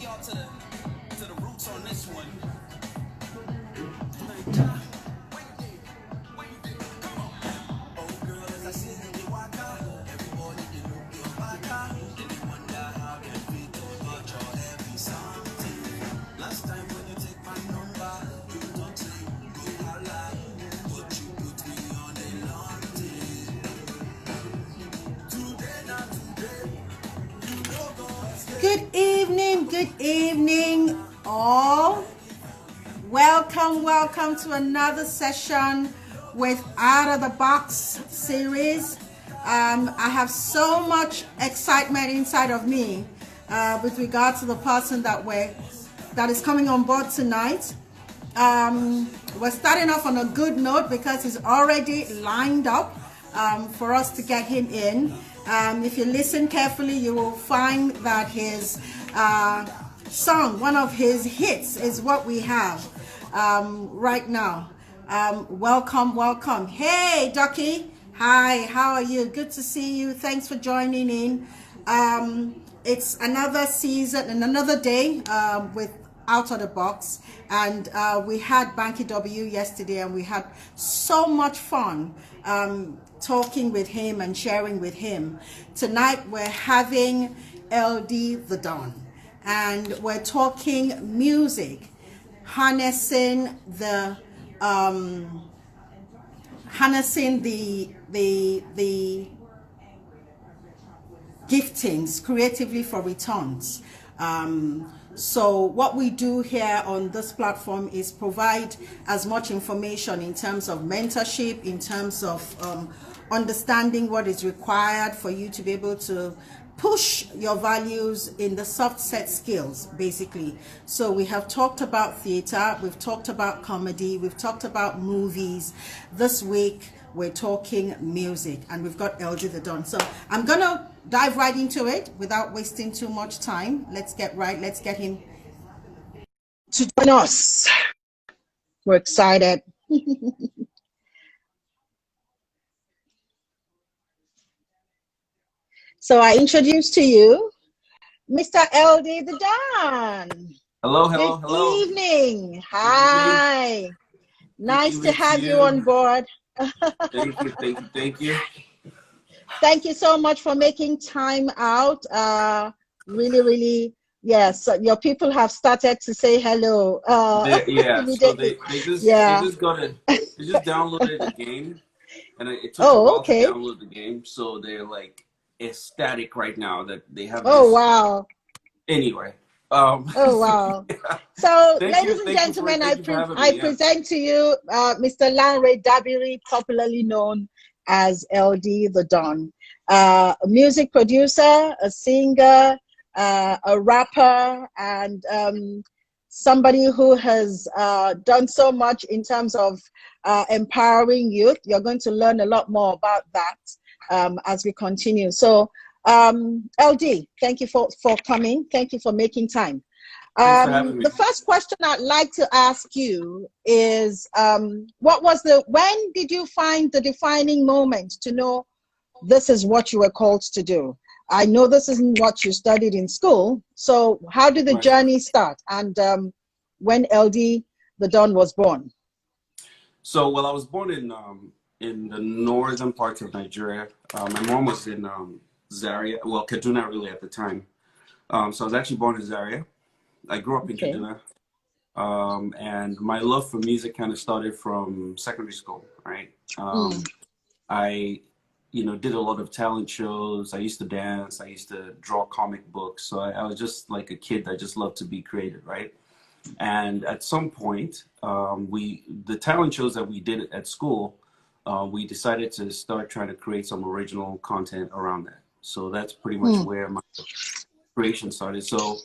y'all to the roots on this one. Good evening, all. Welcome to another session with Out of the Box series. I have so much excitement inside of me with regard to the person that is coming on board tonight. We're starting off on a good note because he's already lined up for us to get him in. If you listen carefully, you will find that his song, one of his hits, is what we have right now. Welcome. Hey, Ducky. Hi, how are you? Good to see you. Thanks for joining in. It's another season and another day with Out of the Box, and we had Banky W yesterday, and we had so much fun talking with him and sharing with him. Tonight we're having Eldee the Don, and we're talking music, harnessing the giftings creatively for returns. So what we do here on this platform is provide as much information in terms of mentorship, in terms of understanding what is required for you to be able to push your values in the soft set skills, basically. So we have talked about theater, we've talked about comedy, we've talked about movies. This week we're talking music, and we've got Eldee the Don. So I'm gonna dive right into it without wasting too much time. Let's get him to join us. We're excited. So I introduce to you Mr. Eldee the Don. Hello. Good evening. Hi. Nice to have you on board. Thank you. Thank you so much for making time out. Really, yes. Your people have started to say hello. So they just downloaded the game, and it took a while to download the game. So they're like ecstatic right now that they have. Wow. Anyway. Oh wow. Yeah. So, ladies and gentlemen, I present to you Mr. Lanre Dabiri, popularly known as Eldee the Don, a music producer, a singer, a rapper, and somebody who has done so much in terms of empowering youth. You're going to learn a lot more about that as we continue. So, Eldee, thank you for coming. Thank you for making time. The first question I'd like to ask you is, when did you find the defining moment to know this is what you were called to do? I know this isn't what you studied in school. So how did the journey start, and when Eldee the Don was born? So, well, I was born in the northern parts of Nigeria. My mom was in Zaria, well, Kaduna really at the time. So I was actually born in Zaria. I grew up in Kaduna. And my love for music kind of started from secondary school, right? I, did a lot of talent shows. I used to dance. I used to draw comic books. So I was just like a kid that just loved to be creative, right? And at some point, the talent shows that we did at school, we decided to start trying to create some original content around that. So that's pretty much where my creation started. So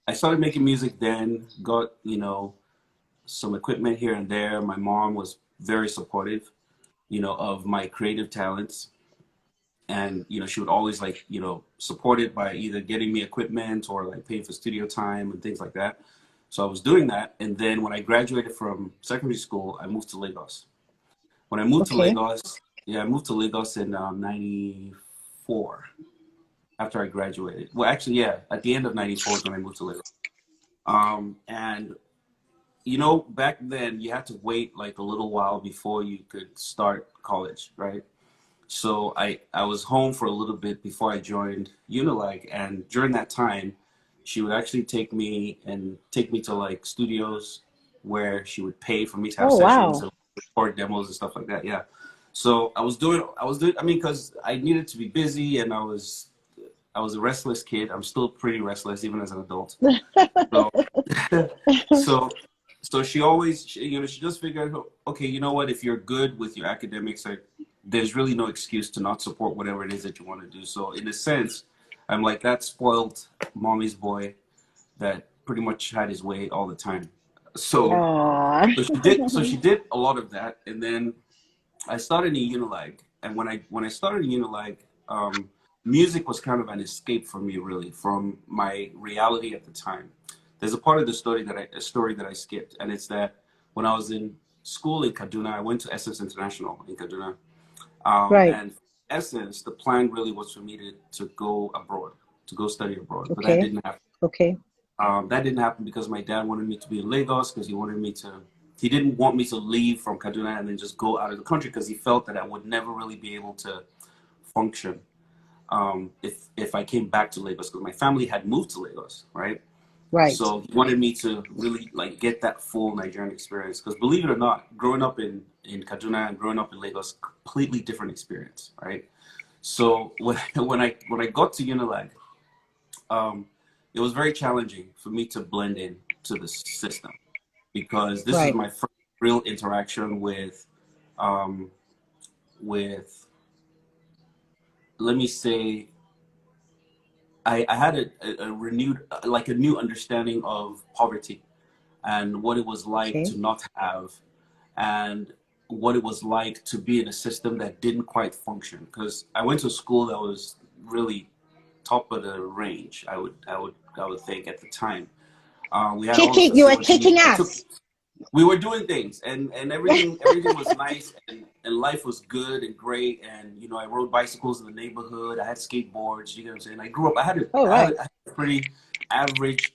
I started making music then, got, some equipment here and there. My mom was very supportive, of my creative talents. And, she would always support it by either getting me equipment or paying for studio time and things like that. So I was doing that. And then when I graduated from secondary school, I moved to Lagos. When I moved to Lagos, I moved to Lagos in 94 after I graduated. Well, actually, at the end of 94 is when I moved to Lagos. And you know, back then you had to wait like a little while before you could start college, right? So I was home for a little bit before I joined Unilag, and during that time, she would actually take me to like studios where she would pay for me to have Oh, sessions wow. and record demos and stuff like that. Yeah. So I was doing, I mean, because I needed to be busy, and I was a restless kid. I'm still pretty restless even as an adult. So so she always she just figured, okay, you know what, if you're good with your academics, like, there's really no excuse to not support whatever it is that you want to do. So in a sense, I'm like that spoiled mommy's boy that pretty much had his way all the time. So Aw. she did a lot of that, and then I started in Unilag, and when I started in Unilag, music was kind of an escape for me, really, from my reality at the time. There's a part of the story that I skipped, and it's that when I was in school in Kaduna, I went to Essence International in Kaduna, Right. and Essence, the plan really was for me to go abroad, to go study abroad, but that Okay. didn't happen. Okay. That didn't happen because my dad wanted me to be in Lagos, because he didn't want me to leave from Kaduna and then just go out of the country, because he felt that I would never really be able to function if I came back to Lagos, because my family had moved to Lagos, right? Right. So he wanted me to really like get that full Nigerian experience, because believe it or not, growing up in Kaduna and growing up in Lagos, completely different experience, right? So when I got to Unilag, um, it was very challenging for me to blend in to the system, because this is Right. my first real interaction um, with, let me say, I had a renewed, like a new understanding of poverty and what it was like Okay. to not have, and what it was like to be in a system that didn't quite function. Because I went to a school that was really top of the range, I would think at the time. We had all the Kicking, you were facilities. kicking I took ass. We were doing things, and everything was nice, and life was good and great. And I rode bicycles in the neighborhood. I had skateboards. You know what I'm saying? I grew up. I had a, Oh, I had right. a, I had a pretty average,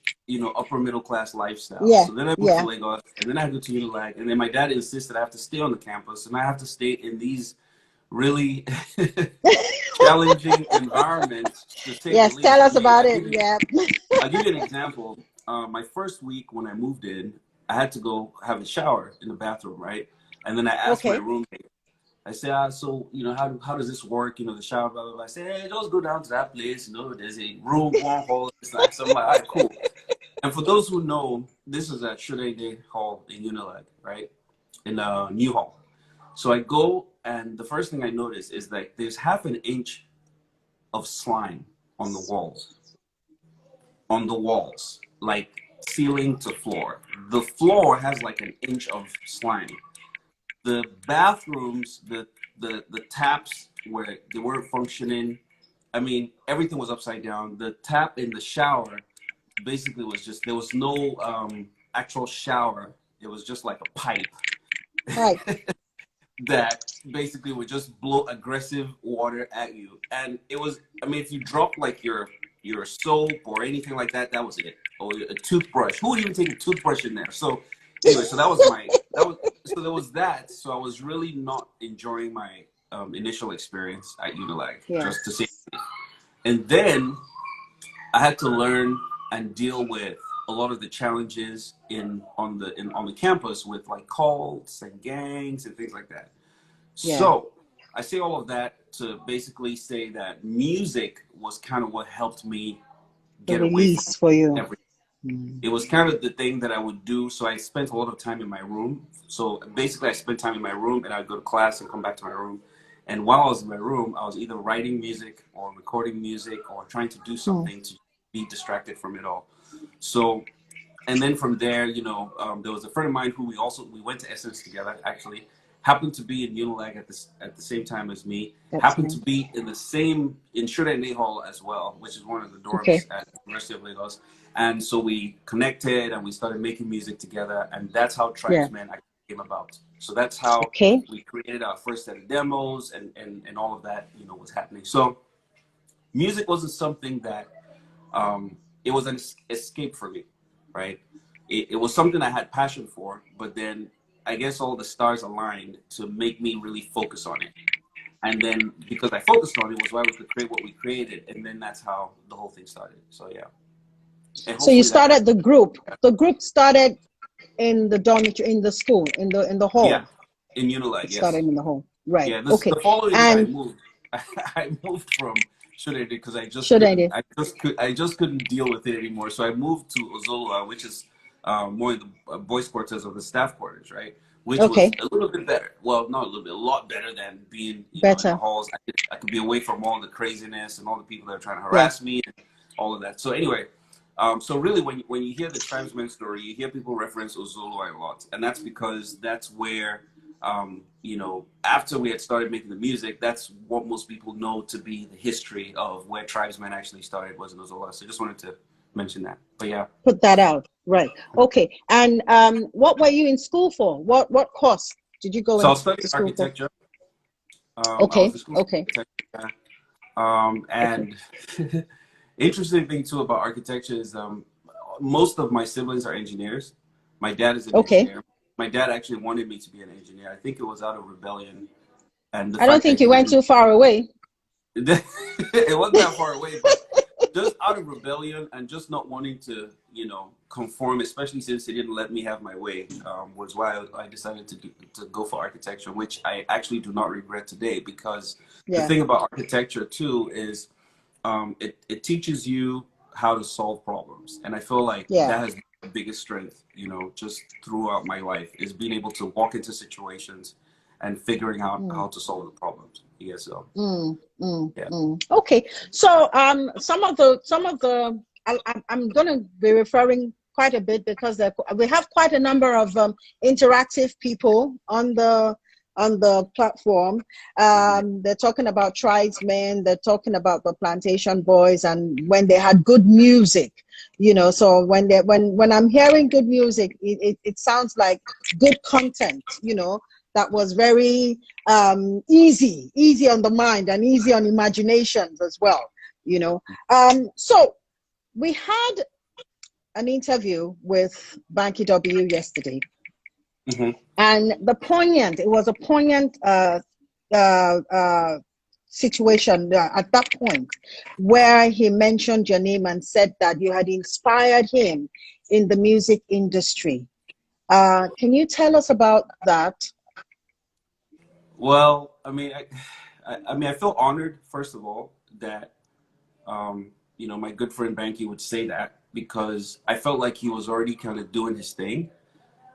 upper middle class lifestyle. Yeah. So then I moved to Yeah. Lagos, and then I had to go to Unilag, and then my dad insisted I have to stay on the campus, and I have to stay in these really challenging environments, to say the Yes. Tell least. I us mean, about it. Yeah. I'll give you an example. My first week when I moved in, I had to go have a shower in the bathroom, right? And then I asked my Okay. roommate, I said, so, how does this work? The shower, blah, blah, blah. I said, hey, just go down to that place. There's a room, one hall. So I'm like, all right, cool. And for those who know, this is at Shudede Hall in Unilag, right? In New Hall. So I go, and the first thing I notice is that there's half an inch of slime on the walls. Like ceiling to floor. The floor has like an inch of slime. The bathrooms, the taps where they weren't functioning. I mean, everything was upside down. The tap in the shower basically was just, there was no actual shower. It was just like a pipe Right. that basically would just blow aggressive water at you. And it was, I mean, if you drop like your soap or anything like that, that was it. Or a toothbrush. Who would even take a toothbrush in there? So anyway, so there was that. So I was really not enjoying my initial experience at Unilag, Yeah. just to say. And then I had to learn and deal with a lot of the challenges on the campus, with like cults and gangs and things like that. Yeah. So I say all of that to basically say that music was kind of what helped me The get away from release for you. everything. It was kind of the thing that I would do. So I spent a lot of time in my room. So basically, I spent time in my room, and I'd go to class and come back to my room. And while I was in my room, I was either writing music or recording music or trying to do something to be distracted from it all. So, and then from there, there was a friend of mine who we went to Essence together, actually, happened to be in Unilag at the same time as me, That's happened nice. to be in Shurene Hall as well, which is one of the dorms Okay. at the University of Lagos. And so we connected and we started making music together, and that's how Tribesmen actually came about. So that's how Okay. we created our first set of demos, and all of that, was happening. So music wasn't something that, it was an escape for me. right? It was something I had passion for, but then I guess all the stars aligned to make me really focus on it. And then because I focused on it was why we could create what we created. And then that's how the whole thing started. So yeah. And So you hopefully that, started the group. The group started in the dormitory, in the school, in the hall. yeah, in Unilag, It yes. started in the hall. Right. Yeah, Okay. the following year I And moved. I moved from Should because should I do? I just couldn't deal with it anymore. So I moved to Ozolwa, which is more in the boys' quarters of the staff quarters, right? Which was Okay. a little bit better. Well, not a little bit, a lot better than being in the Better. halls. I could be away from all the craziness and all the people that are trying to Yeah. harass me and all of that. So anyway, so really when you hear the tribesman story, you hear people reference Ozolwa a lot, and that's because that's where you know, after we had started making the music, that's what most people know to be the history of where tribesmen actually started was in Ozolwa. So just wanted to mention that. But yeah. Put that out. Right. Okay. And what were you in school for? What course did you go So I was into studying school for? architecture. I Okay. was in school for Okay. architecture. Okay. And interesting thing too about architecture is most of my siblings are engineers. My dad is an Okay. engineer. My dad actually wanted me to be an engineer. I think it was out of rebellion and the I don't fact think that you he went didn't. too far away. It wasn't that far away, but just out of rebellion and just not wanting to, you know, conform, especially since he didn't let me have my way, was why I decided to go for architecture, which I actually do not regret today, because the Yeah. thing about architecture too is it teaches you how to solve problems. And I feel like Yeah. that has been the biggest strength, you know, just throughout my life, is being able to walk into situations and figuring out how to solve the problems. Yeah, so yeah. Okay. So some of the I'm going to be referring quite a bit because we have quite a number of interactive people on the platform. They're talking about tribesmen, they're talking about the plantation boys, and when they had good music, you know. So when I'm hearing good music, it sounds like good content, you know, that was very easy on the mind and easy on imaginations as well, you know. So we had an interview with Banky W yesterday. And it was a poignant situation at that point where he mentioned your name and said that you had inspired him in the music industry. Can you tell us about that? Well, I mean, I feel honored, first of all, that you know, my good friend Banky would say that, because I felt like he was already kind of doing his thing,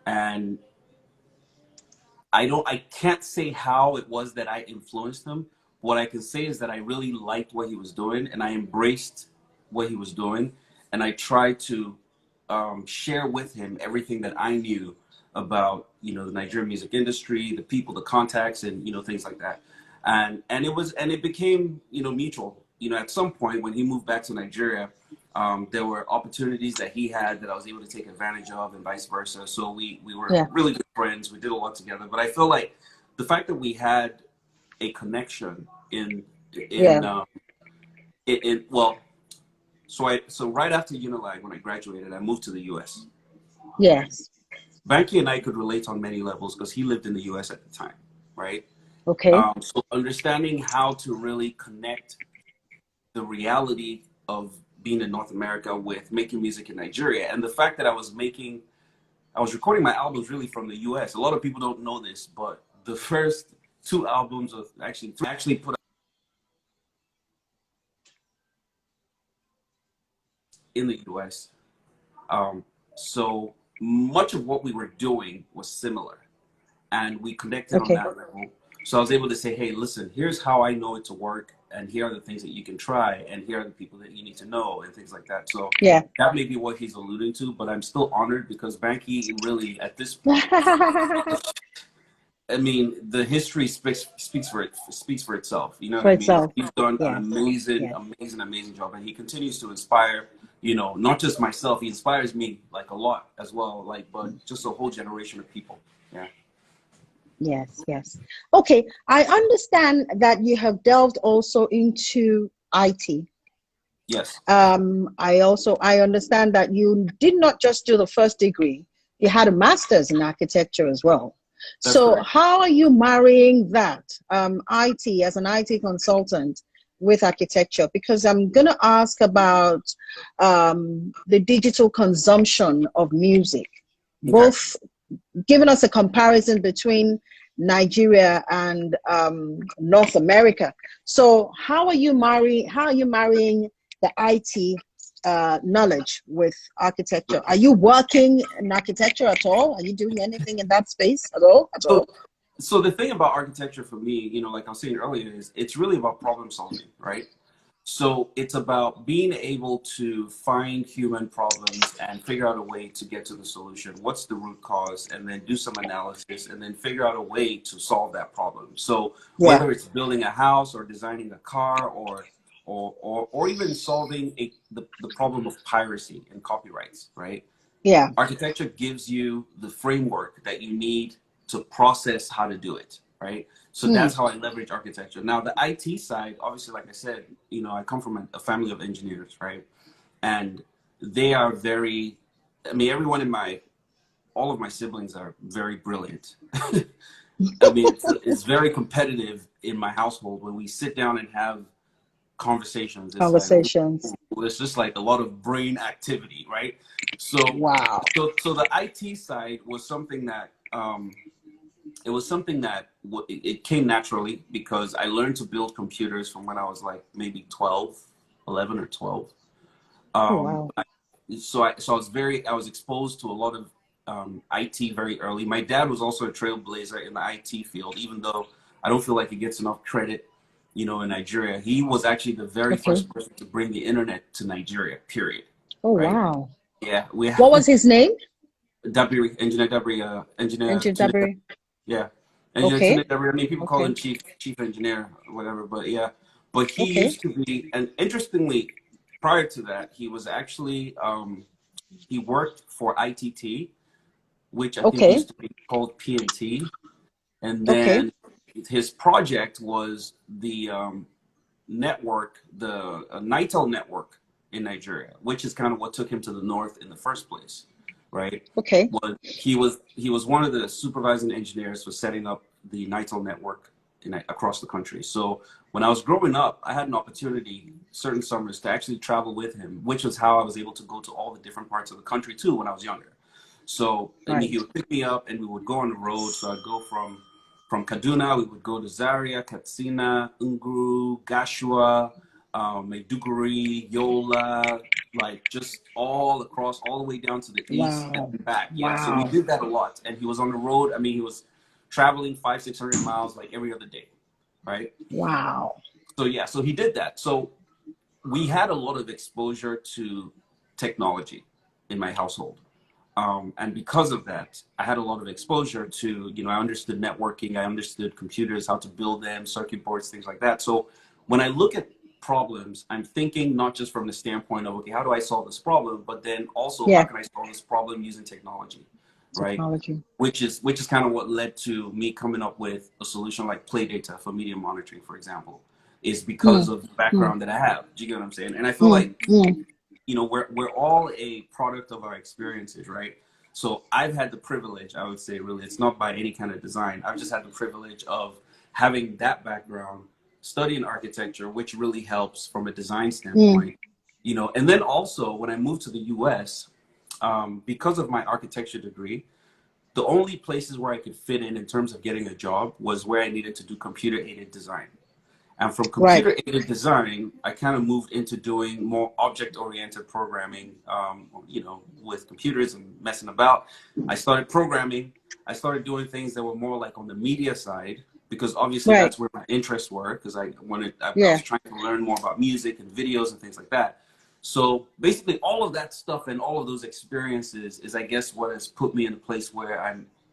and I can't say how it was that I influenced him. What I can say is that I really liked what he was doing, and I embraced what he was doing, and I tried to share with him everything that I knew about, you know, the Nigerian music industry, the people, the contacts, and, you know, things like that. And it became, you know, mutual. You know, at some point when he moved back to Nigeria, there were opportunities that he had that I was able to take advantage of, and vice versa. So we were really good friends. We did a lot together. But I feel like the fact that we had a connection well, so right after Unilag, when I graduated, I moved to the U.S. Yes. Banky and I could relate on many levels because he lived in the U.S. at the time, right? Okay. So understanding how to really connect the reality of being in North America with making music in Nigeria, and the fact that I was recording my albums really from the U.S. A lot of people don't know this, but the first two albums of actually put out in the U.S. So much of what we were doing was similar, and we connected on that level. So I was able to say, hey, listen, here's how I know it to work, and here are the things that you can try, and here are the people that you need to know, and things like that. So that may be what he's alluding to, but I'm still honored because Banky really, at this point, I mean, the history speaks for itself. You know what I mean? He's done an amazing job, and he continues to inspire. You know, not just myself. He inspires me like a lot as well. Like, but just a whole generation of people. Yeah. Yes. Okay, I understand that you have delved also into IT. Yes. I understand that you did not just do the first degree, you had a master's in architecture as well. That's So correct. how are you marrying that, IT as an IT consultant with architecture? Because I'm going to ask about the digital consumption of music, Okay. both giving us a comparison between Nigeria and North America. So how are you marrying the IT knowledge with architecture? Are you working in architecture at all? Are you doing anything in that space at all? At So, all? so the thing about architecture for me, like I was saying earlier, is it's really about problem solving, right? So it's about being able to find human problems and figure out a way to get to the solution. What's the root cause? And then do some analysis and then figure out a way to solve that problem. So Yeah, whether it's building a house or designing a car or even solving the problem of piracy and copyrights, right? yeah. Architecture gives you the framework that you need to process how to do it, right? So Hmm. that's how I leverage architecture. Now, the IT side, obviously, like I said, I come from a family of engineers, right? And they are very, I mean, all of my siblings are very brilliant. I mean, it's very competitive in my household when we sit down and have conversations. It's like, Conversations. it's just like a lot of brain activity, right? So, Wow. so the IT side was something that it was something that it came naturally because I learned to build computers from when I was like maybe 12, 11 or 12. Oh, Um, wow. I was exposed to a lot of IT very early. My dad was also a trailblazer in the IT field, even though I don't feel like he gets enough credit, in Nigeria. He was actually the very Okay. first person to bring the internet to Nigeria, period. Oh, Right? wow. Yeah, we What was his name? Dabiri, engineer Dabiri, engineer Engineer Tunde. Dabiri. Yeah, engineer Okay. Tunde Dabiri. I mean, people call Okay. him chief engineer or whatever, but yeah. But he Okay. used to be, and interestingly, prior to that, he was actually he worked for ITT, which I think Okay. used to be called PNT, and Okay. then his project was the network, the Nitel network in Nigeria, which is kind of what took him to the north in the first place, right? Okay. He was one of the supervising engineers for setting up the Nitel network across the country. So when I was growing up, I had an opportunity certain summers to actually travel with him, which was how I was able to go to all the different parts of the country too when I was younger. So I mean, he Right. would pick me up and we would go on the road. So I'd go from Kaduna, we would go to Zaria, Katsina, Nguru, Gashua, Maiduguri, Yola, like just all across, all the way down to the east and Wow. back. Yeah, so we Wow. did that a lot. And he was on the road. I mean, he was traveling 500-600 miles like every other day, right? Wow. So yeah, so he did that. So we had a lot of exposure to technology in my household. And because of that, I had a lot of exposure to, I understood networking, I understood computers, how to build them, circuit boards, things like that. So when I look at problems, I'm thinking not just from the standpoint of, okay, how do I solve this problem, but then also how Yeah. can I solve this problem using technology, right? Technology. Which is kind of what led to me coming up with a solution like Play Data for media monitoring, for example, is because Mm. of the Mm. background that I have. Do you get what I'm saying? And I feel Mm. like Mm. we're all a product of our experiences, right? So I've had the privilege, I would say, really, it's not by any kind of design. I've just had the privilege of having that background, studying architecture, which really helps from a design Mm. standpoint, and then also when I moved to the US, because of my architecture degree, the only places where I could fit in terms of getting a job was where I needed to do computer aided design. And from Right. computer aided design, I kind of moved into doing more object oriented programming, with computers and messing about. I started programming. I started doing things that were more like on the media side, because obviously Right. that's where my interests were, because I Yeah. was trying to learn more about music and videos and things like that. So basically all of that stuff and all of those experiences is, I guess, what has put me in a place where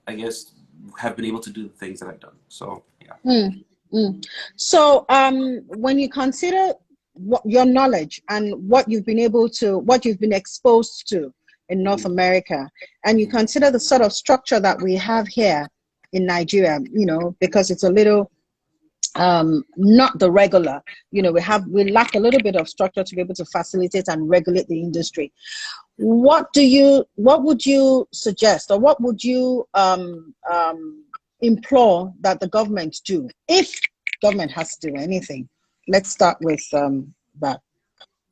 I guess, have been able to do the things that I've done. So, yeah. Mm. Mm. So, when you consider your knowledge and what you've been exposed to in North Mhm. America, and you consider the sort of structure that we have here in Nigeria, because it's a little not the regular. You know, we lack a little bit of structure to be able to facilitate and regulate the industry. What would you suggest, or what would you implore that the government do, if government has to do anything? Let's start with that.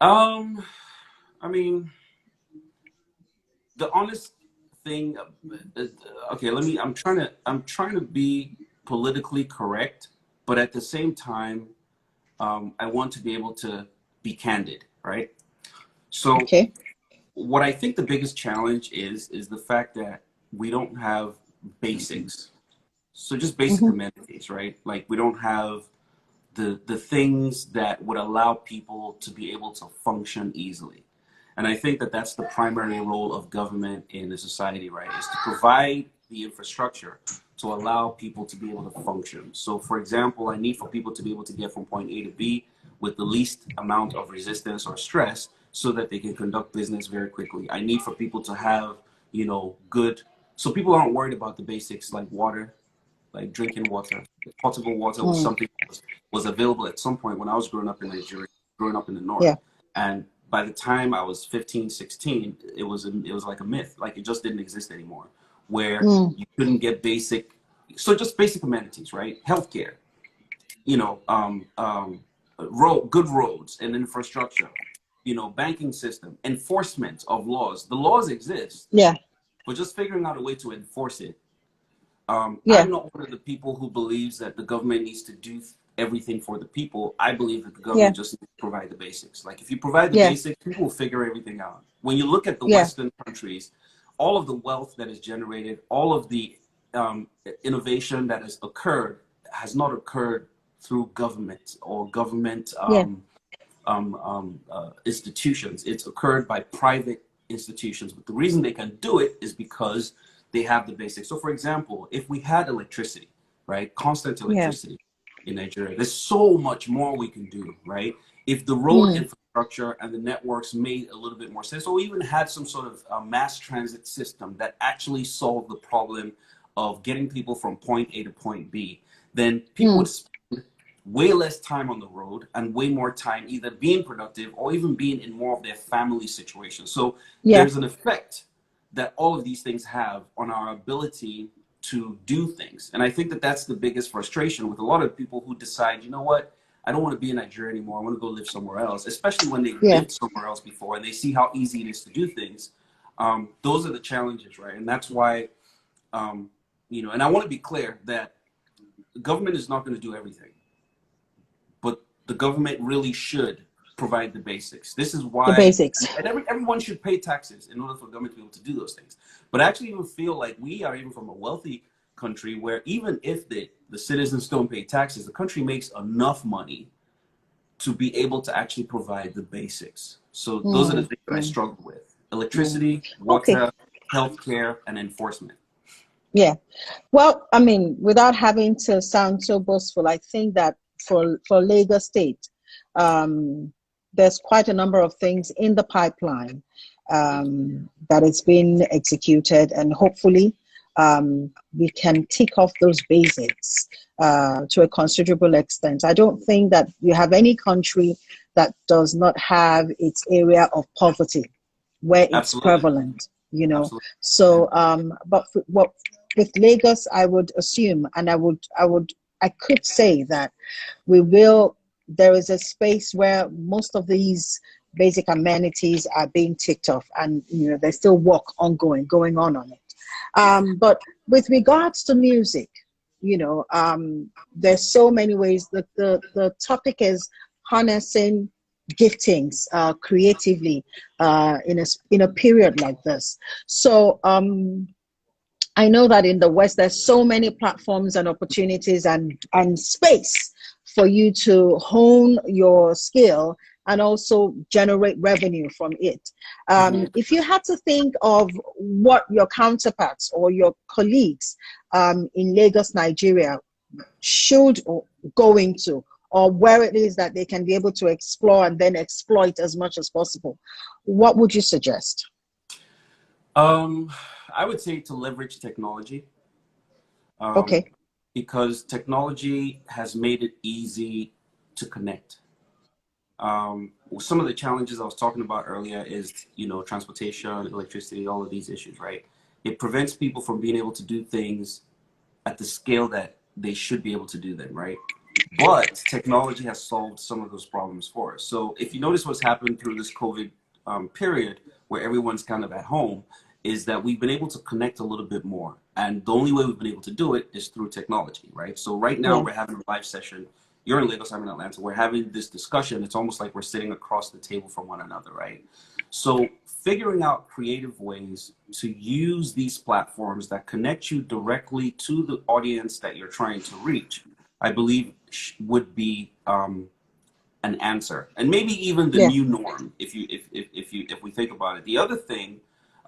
I mean, the honest thing, okay, I'm trying to be politically correct, but at the same time, I want to be able to be candid, right? So Okay. what I think the biggest challenge is the fact that we don't have basics. So just basic amenities, right? Like we don't have the things that would allow people to be able to function easily. And I think that that's the primary role of government in a society, right? Is to provide the infrastructure to allow people to be able to function. So for example, I need for people to be able to get from point A to B with the least amount of resistance or stress so that they can conduct business very quickly. I need for people to have, you know, so people aren't worried about the basics like water, like drinking water. Potable water was something that was available at some point when I was growing up in Nigeria, growing up in the north. Yeah. And by the time I was 15, 16, it was like a myth. Like it just didn't exist anymore, where you couldn't get just basic amenities, right? Healthcare, you know, good roads and infrastructure, you know, banking system, enforcement of laws. The laws exist, Yeah. but just figuring out a way to enforce it. Yeah. I'm not one of the people who believes that the government needs to do everything for the people. I believe that the government just needs to provide the basics. Like if you provide the basics, people will figure everything out. When you look at the Western countries, all of the wealth that is generated, all of the innovation that has occurred has not occurred through government or government institutions. It's occurred by private institutions. But the reason they can do it is because they have the basics. So for example, if we had electricity, right, constant electricity in Nigeria, there's so much more we can do, right? If the road infrastructure and the networks made a little bit more sense, or even had some sort of mass transit system that actually solved the problem of getting people from point A to point B, then people would spend way less time on the road and way more time either being productive or even being in more of their family situation. So there's an effect that all of these things have on our ability to do things. And I think that that's the biggest frustration with a lot of people who decide, you know what, I don't want to be in Nigeria anymore. I want to go live somewhere else, especially when they've lived somewhere else before and they see how easy it is to do things. Those are the challenges, right? And that's why, you know, and I want to be clear that the government is not going to do everything, but the government really should provide the basics. This is why the basics. And everyone should pay taxes in order for government to be able to do those things. But I actually even feel like we are even from a wealthy country where even if the citizens don't pay taxes, the country makes enough money to be able to actually provide the basics. So those are the things that I struggle with: electricity, water, healthcare, and enforcement. Yeah. Well, I mean, without having to sound so boastful, I think that for Lagos State, there's quite a number of things in the pipeline that is being executed, and hopefully we can tick off those basics to a considerable extent. I don't think that you have any country that does not have its area of poverty where it's prevalent, you know. So, but with Lagos, I would assume, and I could say that there is a space where most of these basic amenities are being ticked off, and you know there's still work going on it. But with regards to music, you know, there's so many ways that the topic is harnessing giftings creatively in a period like this. So I know that in the West, there's so many platforms and opportunities and space for you to hone your skill and also generate revenue from it. If you had to think of what your counterparts or your colleagues in Lagos, Nigeria should go into, or where it is that they can be able to explore and then exploit as much as possible, what would you suggest? I would say to leverage technology. Okay. because technology has made it easy to connect. Some of the challenges I was talking about earlier is, you know, transportation, electricity, all of these issues, right? It prevents people from being able to do things at the scale that they should be able to do them, right? But technology has solved some of those problems for us. So if you notice what's happened through this COVID period, where everyone's kind of at home, is that we've been able to connect a little bit more. And the only way we've been able to do it is through technology, right? So right now Yeah. we're having a live session. You're in Lagos, I'm in Atlanta. We're having this discussion. It's almost like we're sitting across the table from one another, right? So figuring out creative ways to use these platforms that connect you directly to the audience that you're trying to reach, I believe would be an answer, and maybe even the Yeah. new norm. If we think about it, the other thing,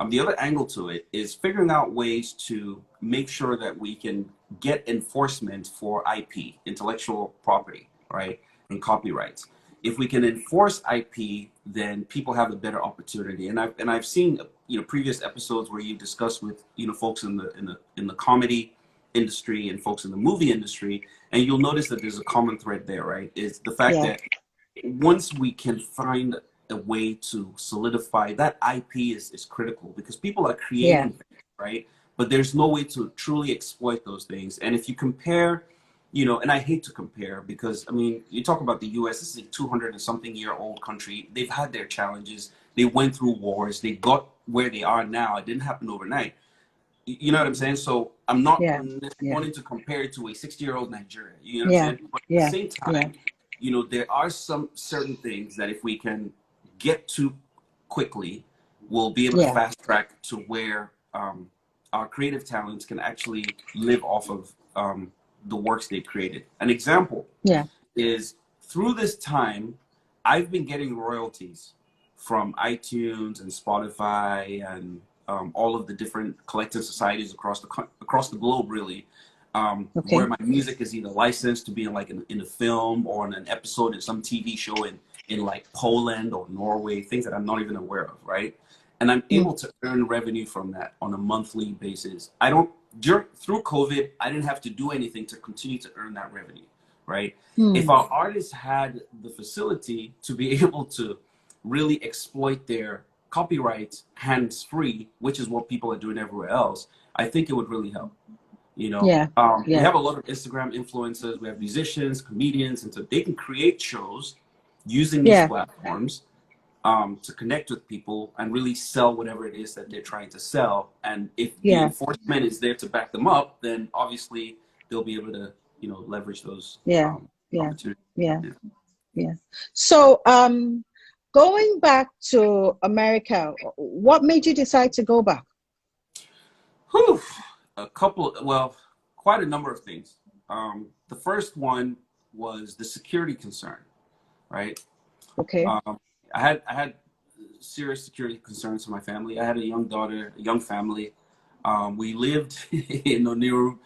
the other angle to it is figuring out ways to make sure that we can get enforcement for IP, intellectual property, right, and copyrights. If we can enforce IP, then people have a better opportunity. And I've seen, you know, previous episodes where you discuss with, you know, folks in the comedy industry and folks in the movie industry, and you'll notice that there's a common thread there, right? Is the fact Yeah. that once we can find a way to solidify that IP is critical, because people are Yeah. creating things, right? But there's no way to truly exploit those things. And if you compare, you know, and I hate to compare, because I mean, you talk about the US, this is a 200 and something year old country. They've had their challenges. They went through wars. They got where they are now. It didn't happen overnight. You know what I'm saying? So I'm not Yeah. Yeah. wanting to compare it to a 60-year-old Nigeria. You know what I'm Yeah. saying? But at the Yeah. same Yeah. time, you know, there are some certain things that if we can get to quickly, we'll be able to Yeah. fast track to where our creative talents can actually live off of the works they created. An example Yeah. is, through this time, I've been getting royalties from iTunes and Spotify and all of the different collective societies across the globe, really, where Okay. my music is either licensed to be in like in a film or in an episode in some TV show in like Poland or Norway, things that I'm not even aware of, right? And I'm Mm. able to earn revenue from that on a monthly basis. Through COVID, I didn't have to do anything to continue to earn that revenue, right? If Mm. our artists had the facility to be able to really exploit their copyrights hands-free, which is what people are doing everywhere else, I think it would really help. You know, Yeah. we Yeah. have a lot of Instagram influencers, we have musicians, comedians, and so they can create shows using these Yeah. platforms to connect with people and really sell whatever it is that they're trying to sell. And if the Yeah. enforcement is there to back them up, then obviously they'll be able to, you know, leverage those Yeah. Yeah. opportunities. Yeah. Yeah. Yeah. So, going back to America, what made you decide to go back? Whew. Well, quite a number of things. The first one was the security concern, right? Okay. I had serious security concerns for my family. I had a young daughter, a young family. We lived in Oniru,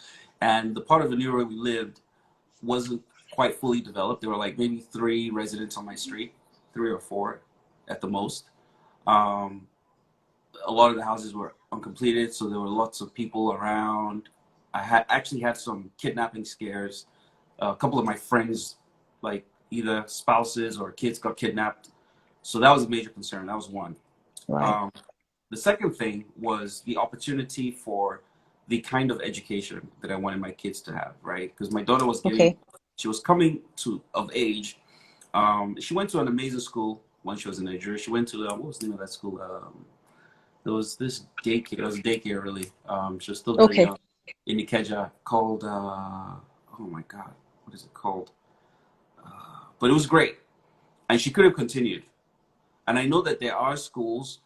and the part of Oniru where we lived wasn't quite fully developed. There were like maybe 3 residents on my street, 3 or 4 at the most. Um, a lot of the houses were uncompleted, so there were lots of people around. I had actually had some kidnapping scares. A couple of my friends, like either spouses or kids, got kidnapped. So that was a major concern. That was one. Right. Um, the second thing was the opportunity for the kind of education that I wanted my kids to have, right? Because my daughter was Okay. she was coming of age. She went to an amazing school when she was in Nigeria. She went to, what was the name of that school? There was this daycare. It was a daycare, really. She was still very Okay. young, in Ikeja, called, oh my God, what is it called? But it was great. And she could have continued. And I know that there are schools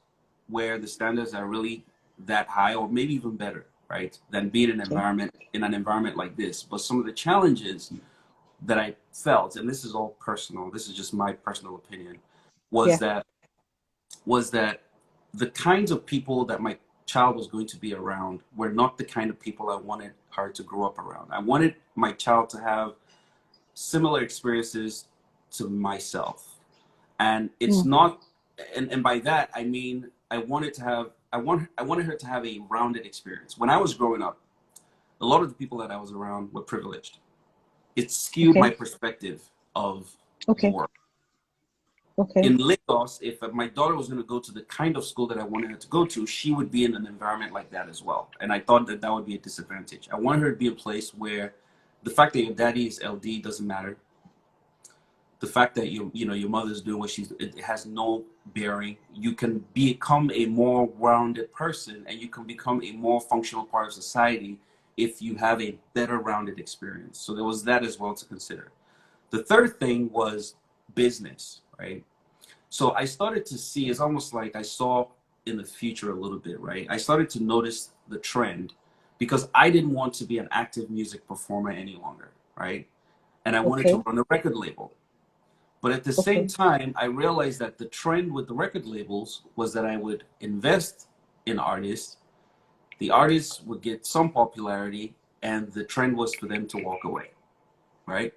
where the standards are really that high, or maybe even better, right, than being in Okay. an environment like this. But some of the challenges that I felt, and this is all personal, this is just my personal opinion, was Yeah. that the kinds of people that my child was going to be around were not the kind of people I wanted her to grow up around. I wanted my child to have similar experiences to myself. And it's Mm. not, and by that I mean I wanted her to have a rounded experience. When I was growing up, a lot of the people that I was around were privileged. It skewed my perspective of the world. In Lagos, if my daughter was going to go to the kind of school that I wanted her to go to, she would be in an environment like that as well. And I thought that that would be a disadvantage. I wanted her to be in a place where the fact that your daddy is LD doesn't matter. The fact that your mother's doing what it has no bearing. You can become a more rounded person, and you can become a more functional part of society if you have a better rounded experience. So there was that as well to consider. The third thing was business, right? So I started to see, it's almost like I saw in the future a little bit, right? I started to notice the trend because I didn't want to be an active music performer any longer, right? And I wanted to run a record label. But at the same time, I realized that the trend with the record labels was that I would invest in artists. The artists would get some popularity, and the trend was for them to walk away, right?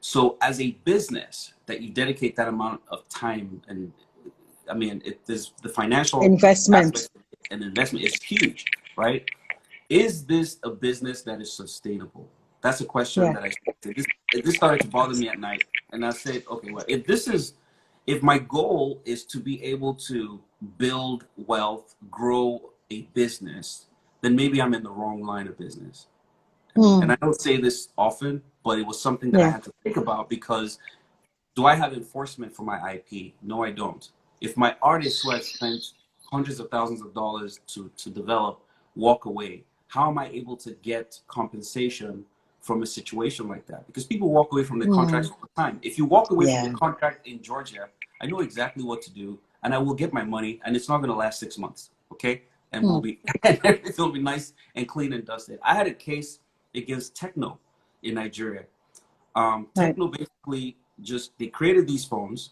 So as a business that you dedicate that amount of time, and I mean, there's the financial investment and investment is huge, right? Is this a business that is sustainable? That's a question that I started. This started to bother me at night. And I said, okay, well, if my goal is to be able to build wealth, grow a business, then maybe I'm in the wrong line of business. And I don't say this often, but it was something that I had to think about, because do I have enforcement for my IP? No, I don't. If my artists who I've spent hundreds of thousands of dollars to develop walk away, how am I able to get compensation from a situation like that? Because people walk away from their contracts all the time. If you walk away from the contract in Georgia, I know exactly what to do, and I will get my money, and it's not going to last 6 months, okay? And everything will be nice and clean and dusted. I had a case against Techno in Nigeria. Techno basically they created these phones,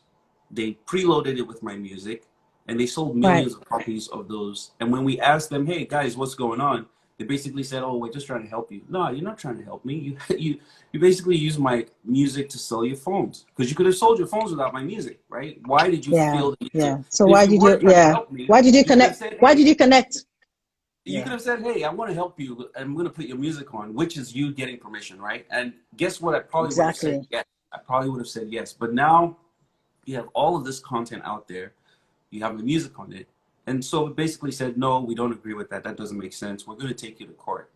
they preloaded it with my music, and they sold millions of copies of those. And when we asked them, hey guys, what's going on? They basically said, oh, we're just trying to help you. No, you're not trying to help me. You basically use my music to sell your phones, because you could have sold your phones without my music, right? Why did you feel the need So why did you why did you connect? Why did you connect? You could have said, hey, I want to help you. I'm going to put your music on, which is you getting permission, right? And guess what? I probably would have said yes. I probably would have said yes. But now you have all of this content out there. You have the music on it. And so it basically said, no, we don't agree with that. That doesn't make sense. We're going to take you to court.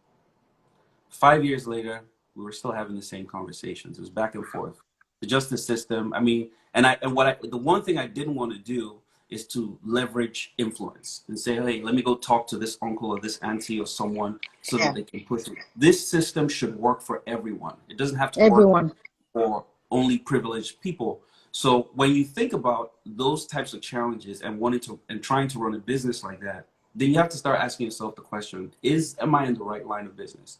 5 years later, we were still having the same conversations. It was back and forth. The justice system, I mean, the one thing I didn't want to do is to leverage influence and say, hey, let me go talk to this uncle or this auntie or someone so that they can push it. This system should work for everyone. It doesn't have to work for only privileged people. So when you think about those types of challenges and trying to run a business like that, then you have to start asking yourself the question, am I in the right line of business?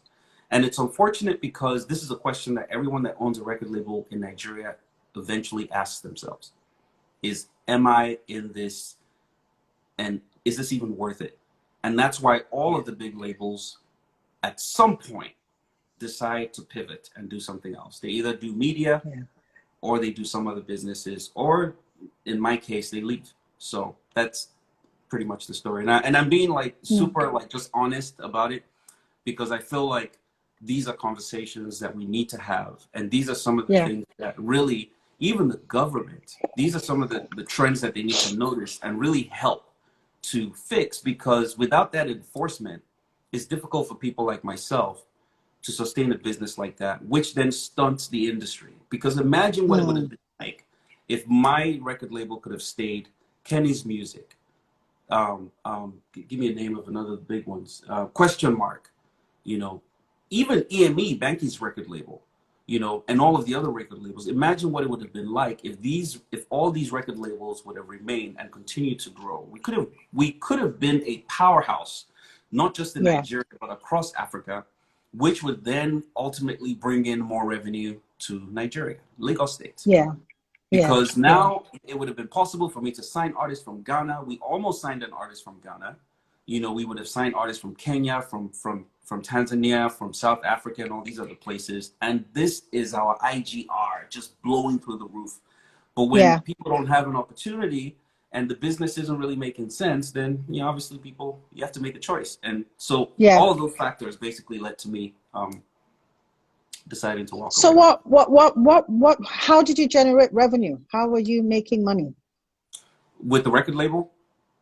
And it's unfortunate, because this is a question that everyone that owns a record label in Nigeria eventually asks themselves. Am I in this, and is this even worth it? And that's why all of the big labels at some point decide to pivot and do something else. They either do media or they do some other businesses, or in my case, they leave. So that's pretty much the story. And I'm being like super like just honest about it, because I feel like these are conversations that we need to have. And these are some of the things that really, even the government, these are some of the trends that they need to notice and really help to fix, because without that enforcement, it's difficult for people like myself to sustain a business like that, which then stunts the industry. Because imagine what it would have been like if my record label could have stayed Kenny's Music. Give me a name of another big ones. Question Mark, even EME, Banky's record label, and all of the other record labels. Imagine what it would have been like if all these record labels would have remained and continued to grow. We could have been a powerhouse, not just in Nigeria, but across Africa, which would then ultimately bring in more revenue to Nigeria, Lagos State. Because now it would have been possible for me to sign artists from Ghana. We almost signed an artist from Ghana. We would have signed artists from Kenya, from Tanzania, from South Africa, and all these other places. And this is our IGR just blowing through the roof. But when people don't have an opportunity and the business isn't really making sense, then obviously you have to make a choice. And so all of those factors basically led to me deciding to walk So away. how did you generate revenue? How were you making money With the record label,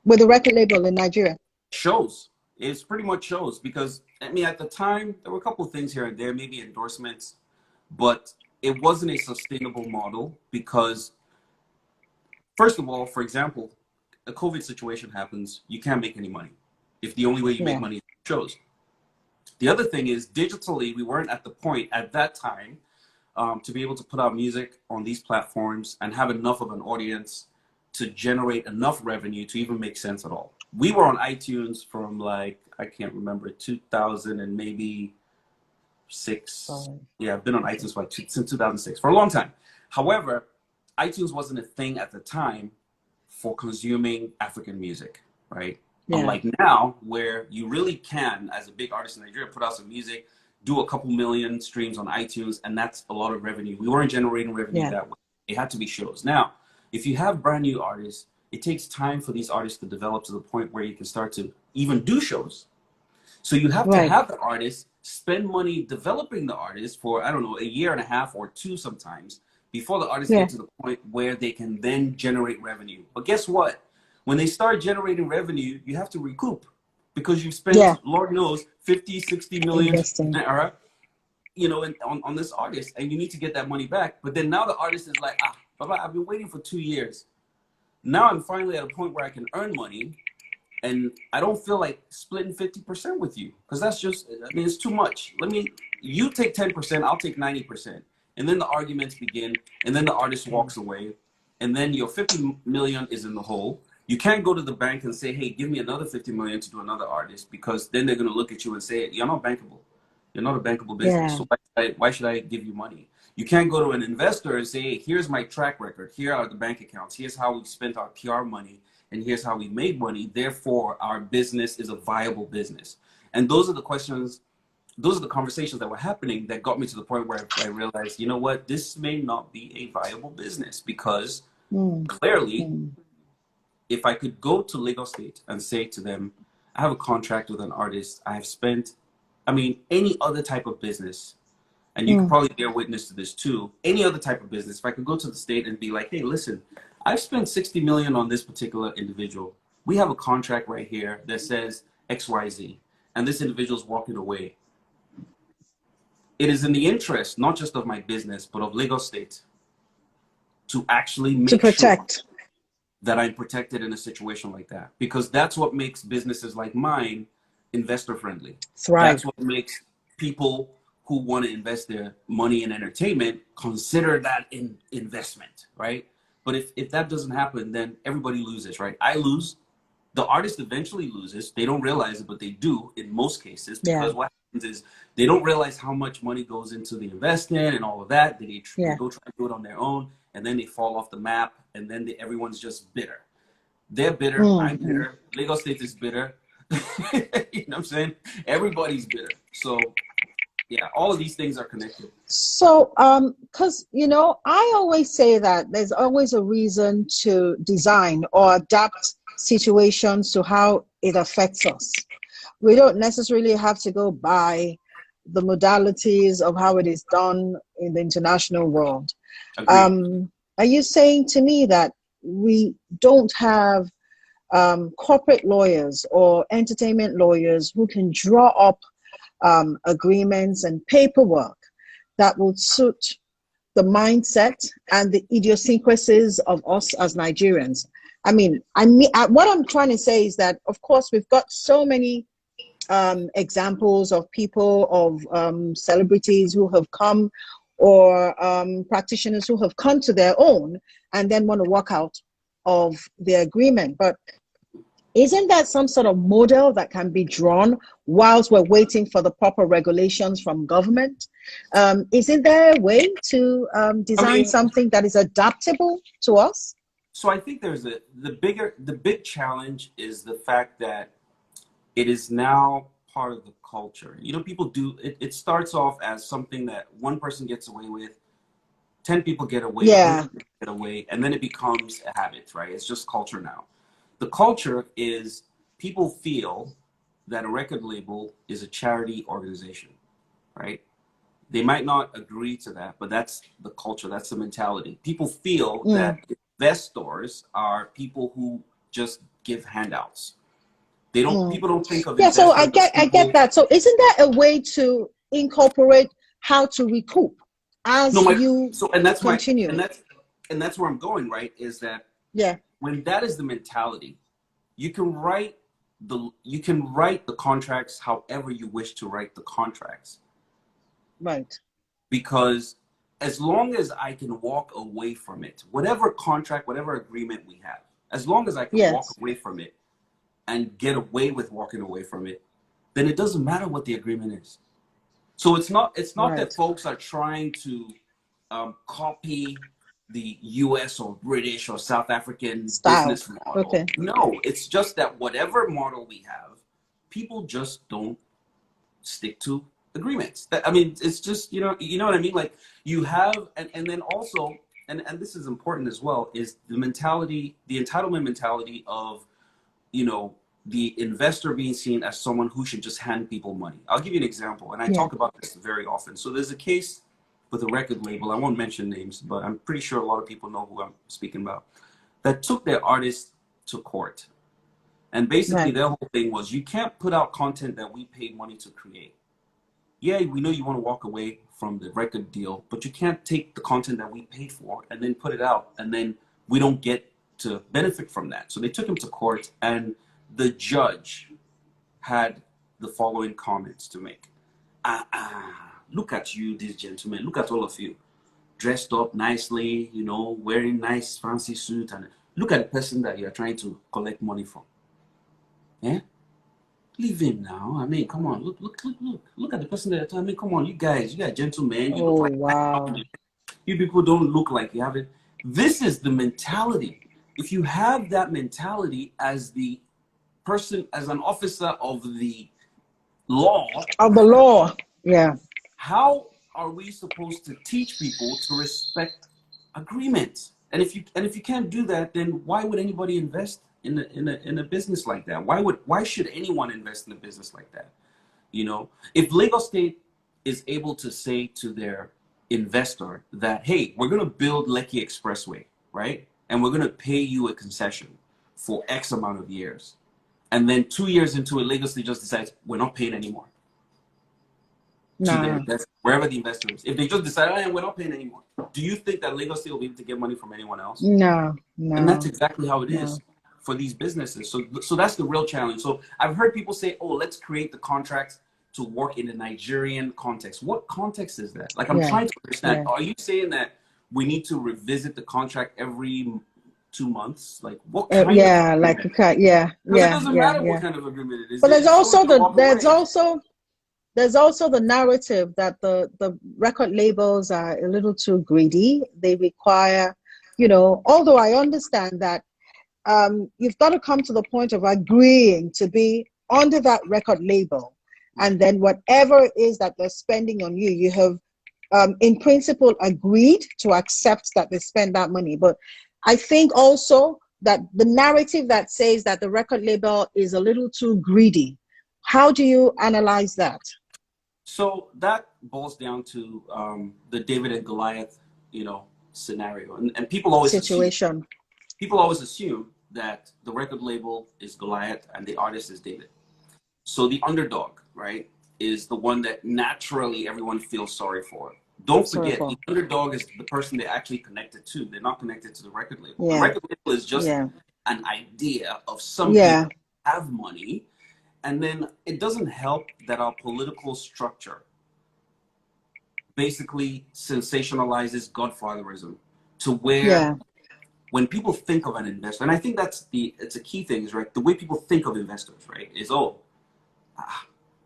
with the record label in Nigeria? shows. It's pretty much shows because, I mean, at the time, there were a couple of things here and there, maybe endorsements, but it wasn't a sustainable model because, first of all, for example, a COVID situation happens, you can't make any money if the only way you make Yeah. money is shows. The other thing is, digitally, we weren't at the point at that time to be able to put out music on these platforms and have enough of an audience to generate enough revenue to even make sense at all. We were on iTunes from, like, I can't remember, 2000 and maybe six. Oh, Yeah, I've been on iTunes for since 2006, for a long time. However, iTunes wasn't a thing at the time for consuming African music, right? yeah. Unlike now, where you really can, as a big artist in Nigeria, put out some music, do a couple million streams on iTunes, and that's a lot of revenue. We weren't generating revenue Yeah. that way. It had to be shows. Now, if you have brand new artists, it takes time for these artists to develop to the point where you can start to even do shows. So you have to Right. have the artist spend money developing the artist for, I don't know, a year and a half or two sometimes before the artists Yeah. get to the point where they can then generate revenue. But guess what? When they start generating revenue, you have to recoup because you've spent, Yeah. Lord knows, 50, 60 million, Investing. on this artist, and you need to get that money back. But then now the artist is like, Baba, I've been waiting for 2 years. Now I'm finally at a point where I can earn money, and I don't feel like splitting 50% with you because that's just, I mean, it's too much. You take 10%, I'll take 90%. And then the arguments begin, and then the artist walks away, and then your 50 million is in the hole. You can't go to the bank and say, hey, give me another 50 million to do another artist, because then they're going to look at you and say, you're not bankable. You're not a bankable business. Yeah. So why should I give you money? You can't go to an investor and say, hey, here's my track record. Here are the bank accounts. Here's how we spent our PR money. And here's how we made money. Therefore, our business is a viable business. And those are the questions, those are the conversations that were happening that got me to the point where I realized, you know what, this may not be a viable business, because clearly, if I could go to Lagos State and say to them, I have a contract with an artist, I have spent, I mean, any other type of business, and you could probably bear witness to this too, any other type of business, if I could go to the state and be like, hey, listen, I've spent 60 million on this particular individual. We have a contract right here that says XYZ, and this individual's walking away. It is in the interest, not just of my business, but of Lagos State, to actually make sure that I'm protected in a situation like that. Because that's what makes businesses like mine investor friendly. Thrive. That's what makes people who want to invest their money in entertainment consider that in investment, right? But if that doesn't happen, then everybody loses, right? I lose. The artist eventually loses. They don't realize it, but they do in most cases, because what happens is they don't realize how much money goes into the investment and all of that. They go try to do it on their own, and then they fall off the map, and then everyone's just bitter. They're bitter. I'm bitter. Lagos State is bitter. You know what I'm saying? Everybody's bitter. So yeah, all of these things are connected. So, because, I always say that there's always a reason to design or adapt situations to how it affects us. We don't necessarily have to go by the modalities of how it is done in the international world. Are you saying to me that we don't have corporate lawyers or entertainment lawyers who can draw up agreements and paperwork that would suit the mindset and the idiosyncrasies of us as Nigerians? I mean, what I'm trying to say is that, of course, we've got so many examples of people, of celebrities who have come, or practitioners who have come to their own and then want to walk out of the agreement. But isn't that some sort of model that can be drawn whilst we're waiting for the proper regulations from government? Isn't there a way to design something that is adaptable to us? So I think there's the big challenge is the fact that it is now part of the culture. People do it starts off as something that one person gets away with, 10 people get away, and then it becomes a habit, right? It's just culture now. The culture is people feel that a record label is a charity organization, right? They might not agree to that, but that's the culture, that's the mentality. People feel that investors are people who just give handouts. They don't. People don't think of Yeah, so investors as I get people. that. So isn't that a way to incorporate how to recoup No, as my you so and that's my continue? and that's where I'm going. Right, is that Yeah, when that is the mentality, you can write the contracts however you wish to write the contracts, right. because as long as I can walk away from it, whatever contract, whatever agreement we have, as long as I can walk Yes, away from it and get away with walking away from it, then it doesn't matter what the agreement is. So it's not that right. folks are trying to copy the US or British or South African Style. business model. Okay. No, it's just that whatever model we have, people just don't stick to agreements. I mean, it's just, you know what I mean? Like you have, and then also, and this is important as well, is the mentality, the entitlement mentality of, the investor being seen as someone who should just hand people money. I'll give you an example, and I Yeah. talk about this very often. So there's a case with a record label. I won't mention names, but I'm pretty sure a lot of people know who I'm speaking about, that took their artist to court. And basically Right. their whole thing was, you can't put out content that we paid money to create. Yeah, we know you want to walk away from the record deal, but you can't take the content that we paid for and then put it out, and then we don't get to benefit from that. So they took him to court, and the judge had the following comments to make. Look at you, these gentlemen. Look at all of you, dressed up nicely, wearing nice fancy suit, and look at the person that you're trying to collect money from. Yeah? Leave him now. I mean, come on. Look at the person that. I mean, come on, you guys gentlemen. You look Oh, like wow. you people don't look like you have it. This is the mentality. If you have that mentality as the person, as an officer of the law, Of the law. Yeah. how are we supposed to teach people to respect agreements? And if you can't do that, then why would anybody invest in a business like that? Why should anyone invest in a business like that? If Lagos State is able to say to their investor that, hey, we're going to build Lekki Expressway, right? And we're going to pay you a concession for X amount of years. And then 2 years into it, Lagos State just decides we're not paying anymore to their investor, wherever the investor is. If they just decide, oh, we're not paying anymore, do you think that Lagos State will be able to get money from anyone else? No. And that's exactly how it is for these businesses. So that's the real challenge. So I've heard people say, oh, let's create the contracts to work in the Nigerian context. What context is that? Like, I'm trying to understand. Are you saying that we need to revisit the contract every 2 months? Like, what kind of agreement? Because it doesn't matter what kind of agreement it is. But there's also there's also the narrative that the record labels are a little too greedy. They require, although I understand that you've got to come to the point of agreeing to be under that record label. And then whatever it is that they're spending on you, you have in principle agreed to accept that they spend that money. But I think also that the narrative that says that the record label is a little too greedy, how do you analyze that? So that boils down to the David and Goliath, scenario. And people always situation. People always assume that the record label is Goliath and the artist is David. So the underdog, right, is the one that naturally everyone feels sorry for. Don't forget, the underdog is the person they're actually connected to. They're not connected to the record label. The record label is just an idea of some people have money. And then it doesn't help that our political structure basically sensationalizes godfatherism to where when people think of an investor, and I think it's a key thing, is right, the way people think of investors, right, is,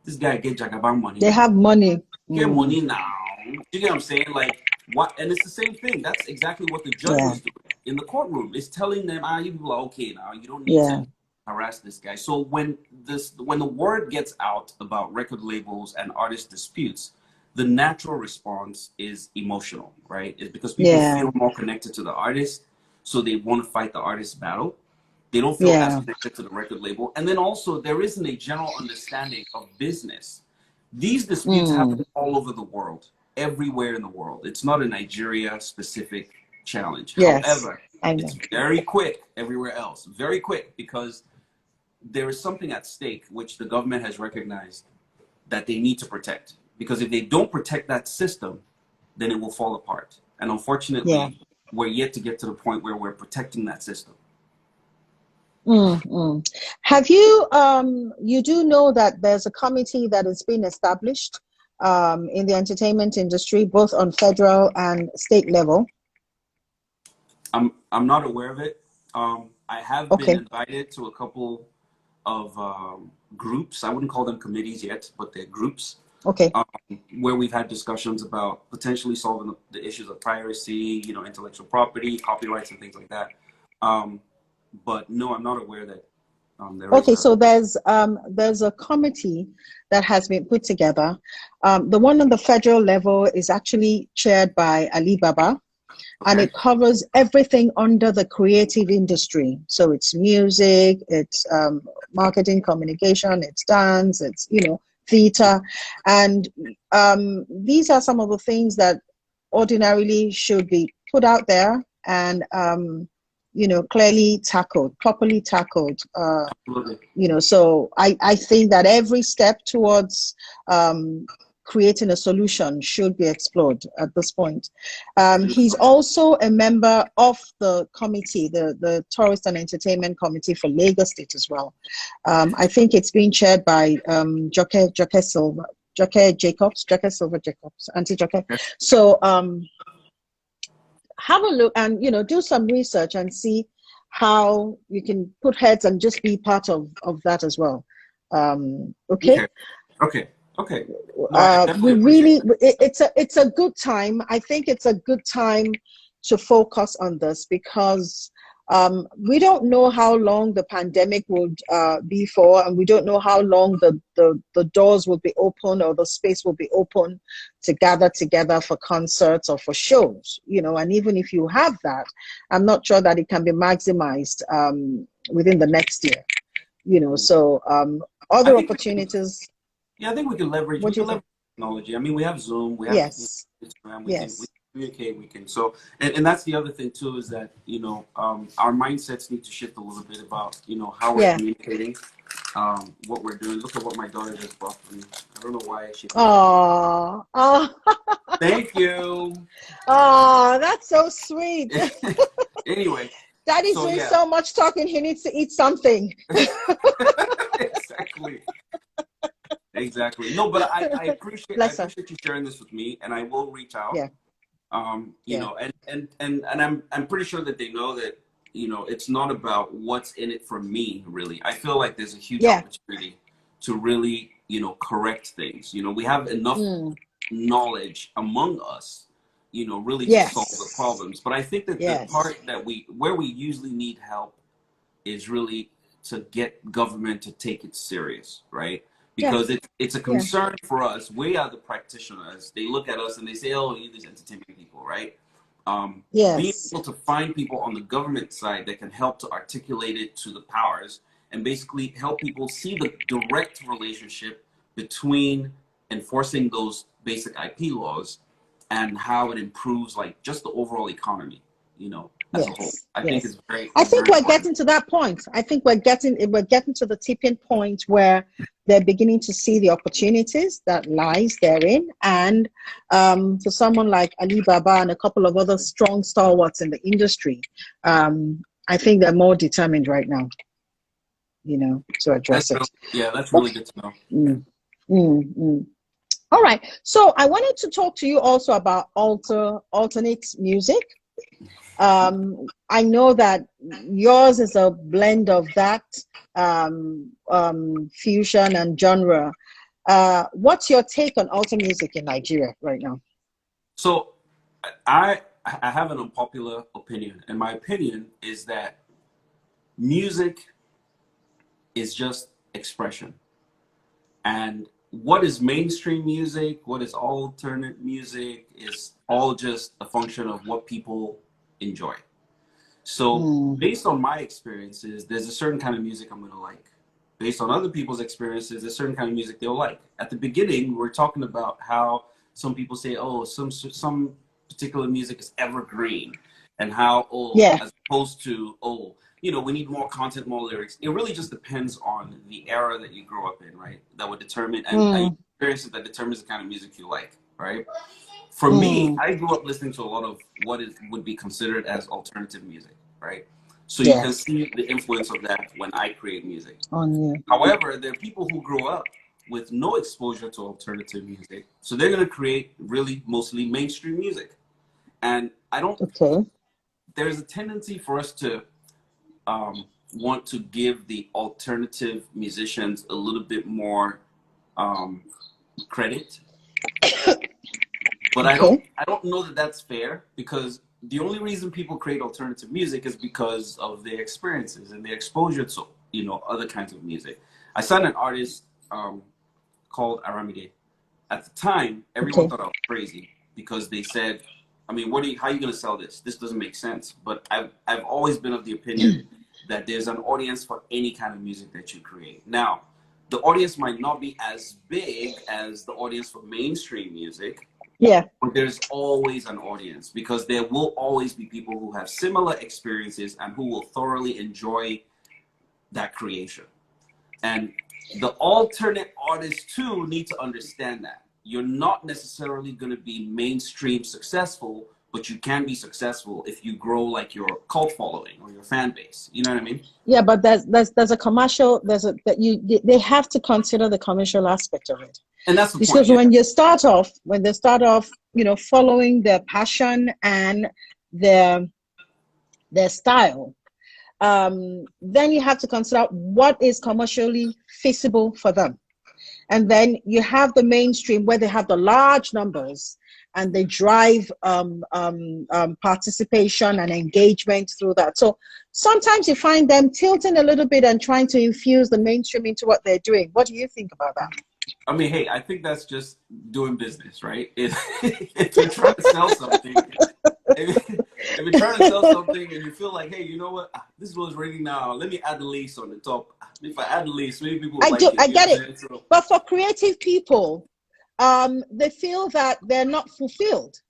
this guy get Jagaban money. They have money. Get money now. You get what I'm saying? Like, what? And it's the same thing. That's exactly what the judge was doing in the courtroom. It's telling them, you people are okay now. You don't need to harass this guy. So when the word gets out about record labels and artist disputes, the natural response is emotional, right? It's because people feel more connected to the artist, so they want to fight the artist's battle. They don't feel as connected to the record label. And then also there isn't a general understanding of business These disputes happen all over the world, everywhere in the world. It's not a Nigeria specific challenge. Yes, However, I know. it's very quick everywhere else, very quick, because there is something at stake which the government has recognized that they need to protect. Because if they don't protect that system, then it will fall apart. And Yeah. unfortunately, we're yet to get to the point where we're protecting that system. Have you, you do know that there's a committee that has been established in the entertainment industry, both on federal and state level? I'm not aware of it. I have been Okay. invited to a couple of groups. I wouldn't call them committees yet, but they're groups Okay. where we've had discussions about potentially solving the issues of piracy, intellectual property, copyrights, and things like that. But no, I'm not aware that there is Okay, a. so there's a committee that has been put together. The one on the federal level is actually chaired by Ali Baba, and Okay. it covers everything under the creative industry. So it's music, it's marketing, communication, it's dance, it's theater, and these are some of the things that ordinarily should be put out there and clearly tackled, properly tackled. Absolutely. So I think that every step towards creating a solution should be explored at this point. He's also a member of the committee, the Tourist and Entertainment Committee for Lagos State as well. I think it's being chaired by Joke Silva, Joke Silva Jacobs, Auntie Joke. Okay. So have a look and do some research and see how you can put heads and just be part of that as well. Okay. Okay. No, I definitely appreciate that. It's a good time. I think it's a good time to focus on this because we don't know how long the pandemic would be for, and we don't know how long the doors will be open or the space will be open to gather together for concerts or for shows, and even if you have that, I'm not sure that it can be maximized within the next year, so other opportunities. I think we can leverage. What do you think? Technology. I mean, we have Zoom, we have Yes. Instagram, we Yes. can communicate, we can. So, and that's the other thing too is that our mindsets need to shift a little bit about how we're communicating, what we're doing. Look at what my daughter just bought for me. I don't know why she. Oh. Thank you. Oh, that's so sweet. Anyway. Daddy's doing so much talking. He needs to eat something. Exactly. No, but I appreciate you sharing this with me, and I will reach out. Yeah. And I'm pretty sure that they know that it's not about what's in it for me. Really, I feel like there's a huge opportunity to really correct things. We have enough knowledge among us, really to solve the problems. But I think that the part that where we usually need help is really to get government to take it serious, right? Because it's a concern for us. We are the practitioners. They look at us and they say, "Oh, you're these entertainment people, right?" Being able to find people on the government side that can help to articulate it to the powers and basically help people see the direct relationship between enforcing those basic IP laws and how it improves just the overall economy, as a whole. I think it's very. I think we're getting to that point. I think we're getting to the tipping point where they're beginning to see the opportunities that lies therein. And for someone like Ali Baba and a couple of other strong stalwarts in the industry, I think they're more determined right now, to address it. Yeah, that's really good to know. All right. So I wanted to talk to you also about alternate music. I know that yours is a blend of that fusion and genre. What's your take on alternate music in Nigeria right now? So I have an unpopular opinion, and my opinion is that music is just expression. And what is mainstream music, what is alternate music, is all just a function of what people enjoy. So based on my experiences, there's a certain kind of music I'm going to like. based on other people's experiences, there's certain kind of music they'll like. At the beginning, we're talking about how some people say, oh, some particular music is evergreen, and how, oh, Yeah. as opposed to, oh, you know, we need more content, more lyrics. It really just depends on the era that you grow up in, right? That would determine, and experiences that determines the kind of music you like, right? For me, I grew up listening to a lot of what would be considered as alternative music, right? So you can see the influence of that when I create music. However, there are people who grow up with no exposure to alternative music, so they're going to create really mostly mainstream music. And I don't, there's a tendency for us to want to give the alternative musicians a little bit more credit. But I don't know that that's fair, because the only reason people create alternative music is because of their experiences and their exposure to, you know, other kinds of music. I signed an artist called Aramide. At the time, everyone thought I was crazy, because they said, I mean, how are you going to sell this? This doesn't make sense. But I've always been of the opinion that there's an audience for any kind of music that you create. Now, the audience might not be as big as the audience for mainstream music. Yeah. But there's always an audience, because there will always be people who have similar experiences and who will thoroughly enjoy that creation. And the alternate artists too need to understand that. You're not necessarily going to be mainstream successful, but you can be successful if you grow like your cult following or your fan base. You know what I mean? Yeah, but there's a commercial, they have to consider the commercial aspect of it. And that's the point. Because when they start off, you know, following their passion and their style, then you have to consider what is commercially feasible for them. And then you have the mainstream, where they have the large numbers and they drive participation and engagement through that. So sometimes you find them tilting a little bit and trying to infuse the mainstream into what they're doing. What do you think about that? I mean, hey, I think that's just doing business, right? If you're trying to sell something, if you're trying to sell something and you feel like, hey, you know what, this is what's ringing now, let me add the lace on the top. If I add the lace, maybe people will like it. I get it. So, but for creative people, they feel that they're not fulfilled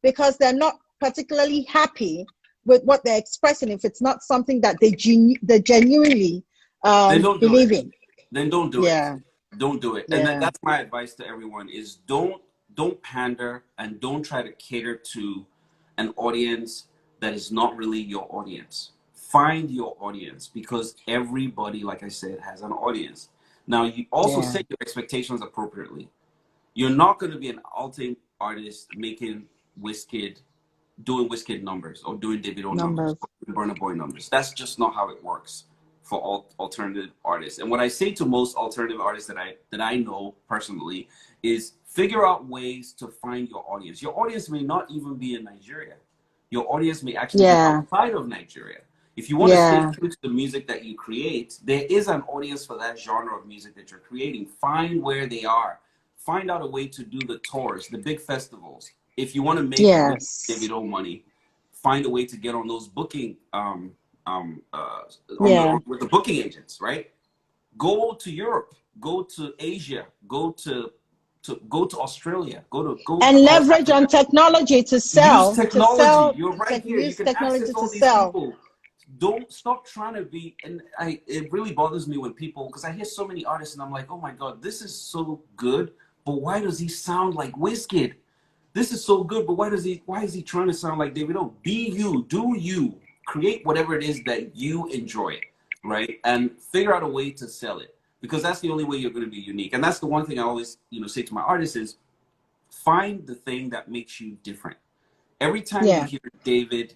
because they're not particularly happy with what they're expressing if it's not something that they genuinely believe in. Then don't do it. Don't do it. And that's my advice to everyone is don't pander and don't try to cater to an audience that is not really your audience. Find your audience, because everybody, like I said, has an audience. Now, you also set your expectations appropriately. You're not going to be an alt artist making doing Wizkid numbers or doing David O numbers or Burna Boy numbers. That's just not how it works for alternative artists. And what I say to most alternative artists that I know personally is figure out ways to find your audience. Your audience may not even be in Nigeria. Your audience may actually be outside of Nigeria. If you want to stay true to the music that you create, there is an audience for that genre of music that you're creating. Find where they are. Find out a way to do the tours, the big festivals. If you want to make David O money, find a way to get on those booking with the booking agents, right? Go to Europe, go to Asia, go to Australia, go and leverage on technology to sell. Use technology. You're right here. You can access all these people. Don't stop trying to be. And it really bothers me when people, because I hear so many artists and I'm like, oh my God, this is so good, but why does he sound like Wizkid? This is so good, but why is he trying to sound like David O? Be you, do you, create whatever it is that you enjoy, right? And figure out a way to sell it, because that's the only way you're going to be unique. And that's the one thing I always, say to my artists is find the thing that makes you different. Every time you hear David,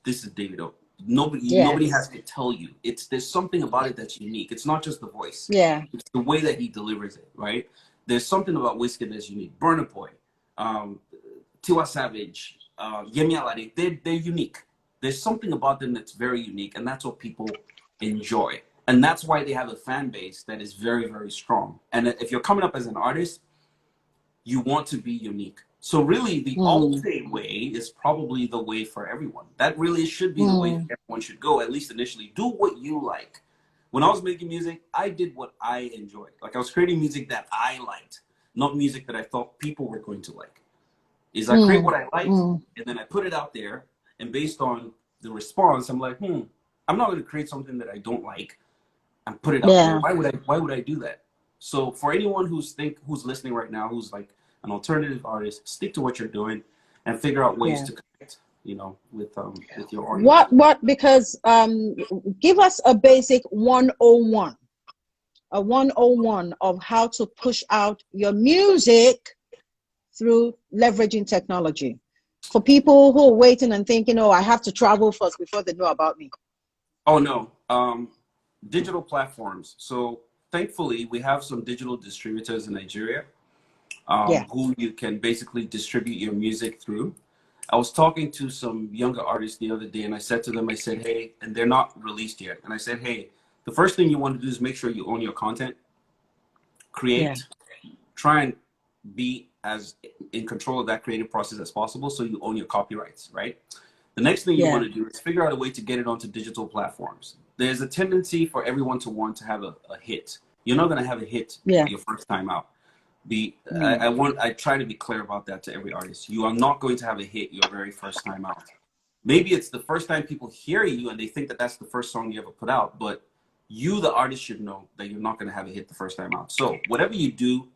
this is David O. Nobody has to tell you. There's something about it that's unique. It's not just the voice. Yeah. It's the way that he delivers it, right? There's something about Wizkid that's unique. Burna Boy, Tiwa Savage, Yemi Alade, they're unique. There's something about them that's very unique, and that's what people enjoy. And that's why they have a fan base that is very, very strong. And if you're coming up as an artist, you want to be unique. So really, the alt-fade way is probably the way for everyone. That really should be the way everyone should go, at least initially. Do what you like. When I was making music, I did what I enjoyed. Like I was creating music that I liked, not music that I thought people were going to like. Is I create what I liked, and then I put it out there, and based on the response, I'm like, I'm not going to create something that I don't like and put it out there. Why would I do that? So for anyone who's listening right now, who's like an alternative artist, stick to what you're doing and figure out ways to connect, with your audience. Because give us a basic 101, a 101 of how to push out your music through leveraging technology, for people who are waiting and thinking, oh, I have to travel first before they know about me. Oh no, digital platforms. So thankfully we have some digital distributors in Nigeria who you can basically distribute your music through. I was talking to some younger artists the other day, and I said to them, I said, hey, and they're not released yet, and I said, hey, the first thing you want to do is make sure you own your content, create, try and be as in control of that creative process as possible, so you own your copyrights, right? The next thing you want to do is figure out a way to get it onto digital platforms. There's a tendency for everyone to want to have a hit. You're not going to have a hit your first time out. I try to be clear about that to every artist. You are not going to have a hit your very first time out. Maybe it's the first time people hear you and they think that that's the first song you ever put out, but you, the artist, should know that you're not going to have a hit the first time out. So whatever you do,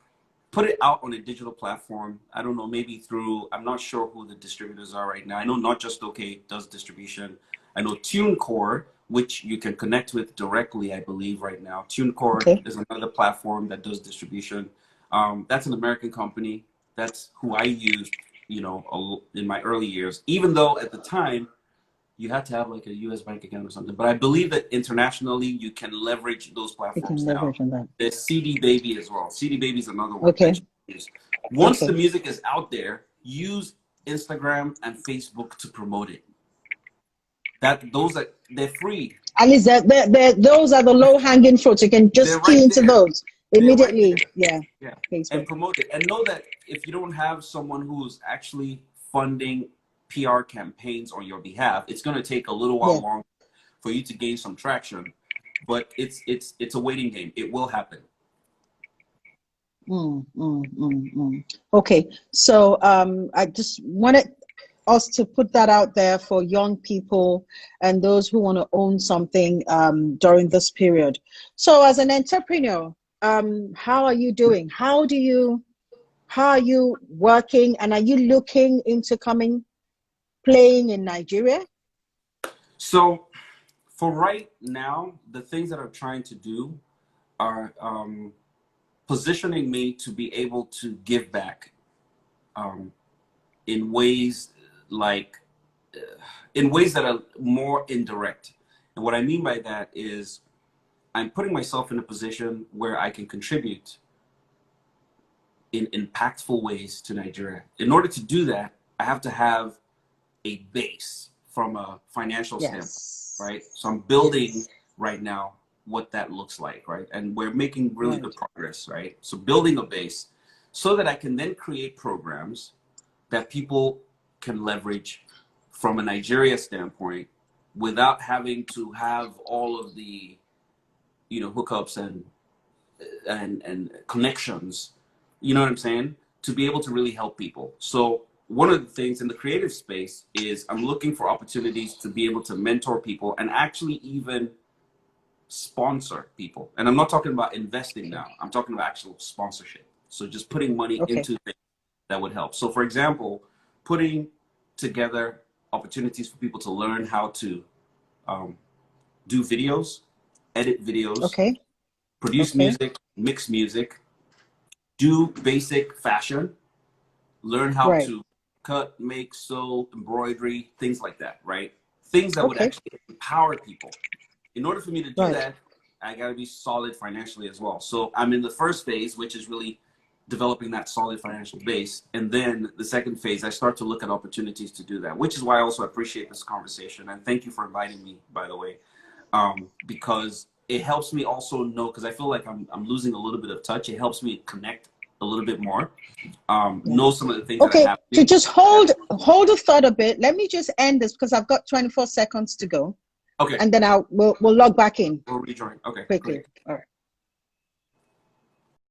put it out on a digital platform. I don't know, maybe through, I'm not sure who the distributors are right now. I know Not Just Okay does distribution. I know TuneCore, which you can connect with directly, I believe, right now. TuneCore is another platform that does distribution. That's an American company. That's who I used, in my early years, even though at the time you had to have like a US bank account or something. But I believe that internationally you can leverage those platforms now. There's CD Baby as well. CD Baby is another one. Once the music is out there, use Instagram and Facebook to promote it. They're free. At least those are the low-hanging fruits. You can just key into those immediately. And promote it. And know that if you don't have someone who's actually funding PR campaigns on your behalf, it's going to take a little while longer for you to gain some traction. But it's a waiting game. It will happen. Okay, so I just wanted us to put that out there for young people and those who want to own something during this period. So as an entrepreneur, how are you doing? How are you working, and are you looking into playing in Nigeria? So for right now, the things that I'm trying to do are positioning me to be able to give back in ways that are more indirect. And what I mean by that is I'm putting myself in a position where I can contribute in impactful ways to Nigeria. In order to do that, I have to have a base from a financial standpoint, right? So I'm building right now what that looks like, right? And we're making really good progress, right? So building a base so that I can then create programs that people can leverage from a Nigeria standpoint without having to have all of the, hookups and connections, you know what I'm saying? To be able to really help people. So one of the things in the creative space is I'm looking for opportunities to be able to mentor people and actually even sponsor people. And I'm not talking about investing now. I'm talking about actual sponsorship. So just putting money into things that would help. So for example, putting together opportunities for people to learn how to do videos, edit videos, produce music, mix music, do basic fashion, learn how to cut, make, sew, embroidery, things like that, right? Things that would actually empower people. In order for me to do that, I got to be solid financially as well. So I'm in the first phase, which is really developing that solid financial base. And then the second phase, I start to look at opportunities to do that, which is why I also appreciate this conversation. And thank you for inviting me, by the way, because it helps me also know, because I feel like I'm losing a little bit of touch. It helps me connect a little bit more, know some of the things that are happening. To just hold the thought a bit. Let me just end this because I've got 24 seconds to go. Okay. and then we'll log back in We'll rejoin. Okay. quickly. Great. All right.